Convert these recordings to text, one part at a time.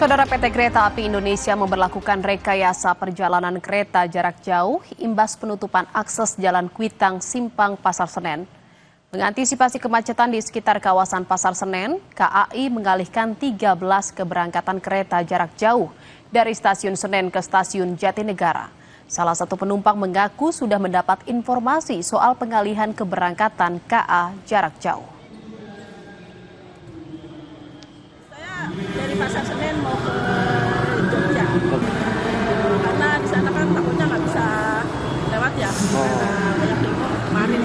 Saudara, PT Kereta Api Indonesia memberlakukan rekayasa perjalanan kereta jarak jauh imbas penutupan akses Jalan Kuitang Simpang Pasar Senen. Mengantisipasi kemacetan di sekitar kawasan Pasar Senen, KAI mengalihkan 13 keberangkatan kereta jarak jauh dari Stasiun Senen ke Stasiun Jatinegara. Salah satu penumpang mengaku sudah mendapat informasi soal pengalihan keberangkatan KA jarak jauh. Dari Pasar Senen mau ke Jogja, karena di sana kan takutnya nggak bisa lewat ya, karena banyak demo kemarin.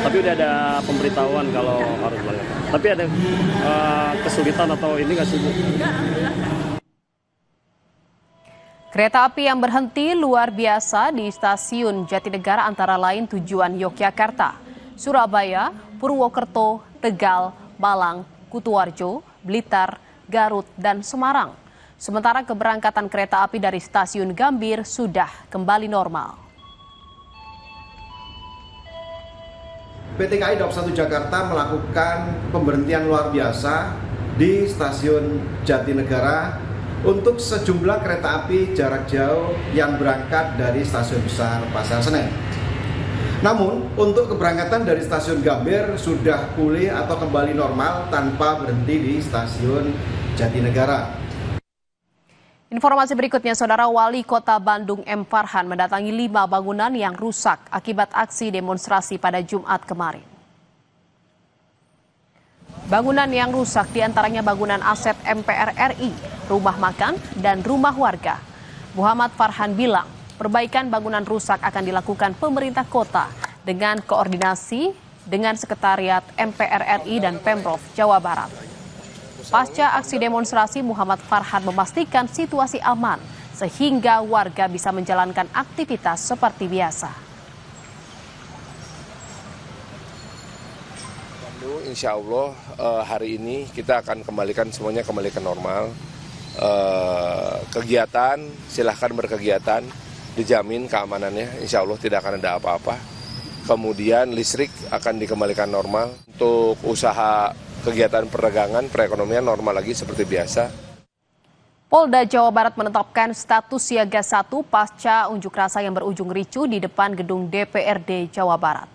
Tapi udah ada pemberitahuan kalau harus balik. Tapi ada kesulitan atau ini nggak sih, Bu? Enggak, alhamdulillah. Kereta api yang berhenti luar biasa di Stasiun Jatinegara antara lain tujuan Yogyakarta, Surabaya, Purwokerto, Tegal, Malang, Kutuarjo, Blitar, Garut, dan Semarang. Sementara keberangkatan kereta api dari Stasiun Gambir sudah kembali normal. PT KAI Daob 1 Jakarta melakukan pemberhentian luar biasa di Stasiun Jatinegara untuk sejumlah kereta api jarak jauh yang berangkat dari Stasiun Besar Pasar Senen. Namun, untuk keberangkatan dari Stasiun Gambir sudah pulih atau kembali normal tanpa berhenti di Stasiun Jatinegara. Informasi berikutnya, Saudara, Wali Kota Bandung M. Farhan mendatangi 5 bangunan yang rusak akibat aksi demonstrasi pada Jumat kemarin. Bangunan yang rusak diantaranya bangunan aset MPR RI, rumah makan, dan rumah warga. Muhammad Farhan bilang, perbaikan bangunan rusak akan dilakukan pemerintah kota dengan koordinasi dengan Sekretariat MPR RI dan Pemprov Jawa Barat. Pasca aksi demonstrasi, Muhammad Farhan memastikan situasi aman sehingga warga bisa menjalankan aktivitas seperti biasa. Insya Allah hari ini kita akan kembalikan semuanya kembali ke normal. Kegiatan silahkan berkegiatan, dijamin keamanannya, insya Allah tidak akan ada apa-apa. Kemudian listrik akan dikembalikan normal. Untuk usaha kegiatan perdagangan, perekonomian normal lagi seperti biasa. Polda Jawa Barat menetapkan status siaga 1 pasca unjuk rasa yang berujung ricuh di depan gedung DPRD Jawa Barat.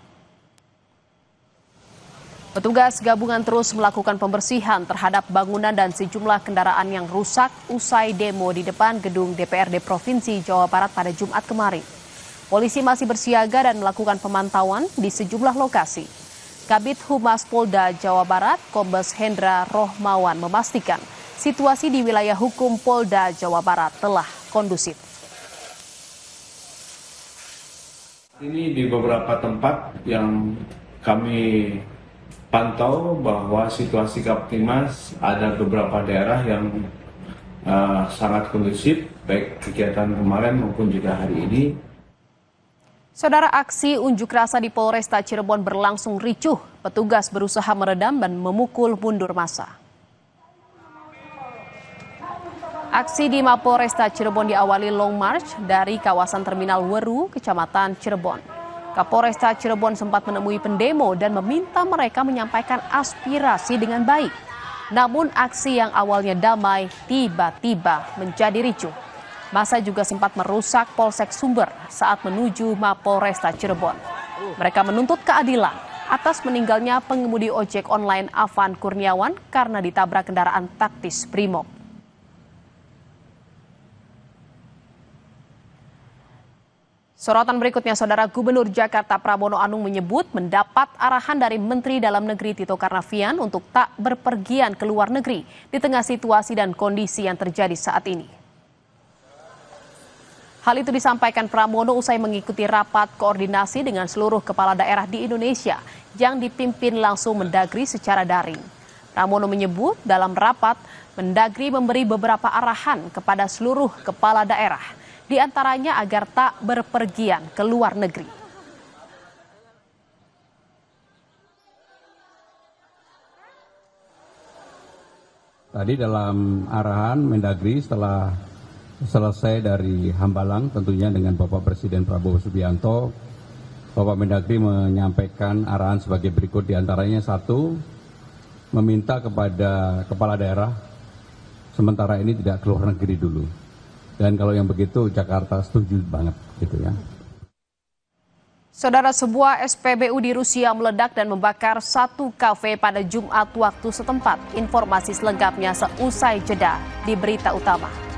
Petugas gabungan terus melakukan pembersihan terhadap bangunan dan sejumlah kendaraan yang rusak usai demo di depan gedung DPRD Provinsi Jawa Barat pada Jumat kemarin. Polisi masih bersiaga dan melakukan pemantauan di sejumlah lokasi. Kabid Humas Polda Jawa Barat, Kombes Hendra Rohmawan memastikan situasi di wilayah hukum Polda Jawa Barat telah kondusif. Ini di beberapa tempat yang kami pantau bahwa situasi Kaptimas ada beberapa daerah yang sangat kondusif, baik kegiatan kemarin maupun juga hari ini. Saudara, aksi unjuk rasa di Polresta Cirebon berlangsung ricuh. Petugas berusaha meredam dan memukul mundur massa. Aksi di Mapolresta Cirebon diawali long march dari kawasan Terminal Weru, Kecamatan Cirebon. Kapolresta Cirebon sempat menemui pendemo dan meminta mereka menyampaikan aspirasi dengan baik. Namun aksi yang awalnya damai tiba-tiba menjadi ricuh. Massa juga sempat merusak Polsek Sumber saat menuju Mapolresta Cirebon. Mereka menuntut keadilan atas meninggalnya pengemudi ojek online Avan Kurniawan karena ditabrak kendaraan taktis Brimob. Sorotan berikutnya, Saudara, Gubernur Jakarta Pramono Anung menyebut mendapat arahan dari Menteri Dalam Negeri Tito Karnavian untuk tak berpergian ke luar negeri di tengah situasi dan kondisi yang terjadi saat ini. Hal itu disampaikan Pramono usai mengikuti rapat koordinasi dengan seluruh kepala daerah di Indonesia yang dipimpin langsung Mendagri secara daring. Pramono menyebut dalam rapat, Mendagri memberi beberapa arahan kepada seluruh kepala daerah, di antaranya agar tak berpergian ke luar negeri. Tadi dalam arahan Mendagri setelah selesai dari Hambalang tentunya dengan Bapak Presiden Prabowo Subianto, Bapak Mendagri menyampaikan arahan sebagai berikut, diantaranya 1, meminta kepada kepala daerah sementara ini tidak keluar negeri dulu. Dan kalau yang begitu Jakarta setuju banget gitu ya. Saudara, sebuah SPBU di Rusia meledak dan membakar satu kafe pada Jumat waktu setempat. Informasi selengkapnya seusai jeda di Berita Utama.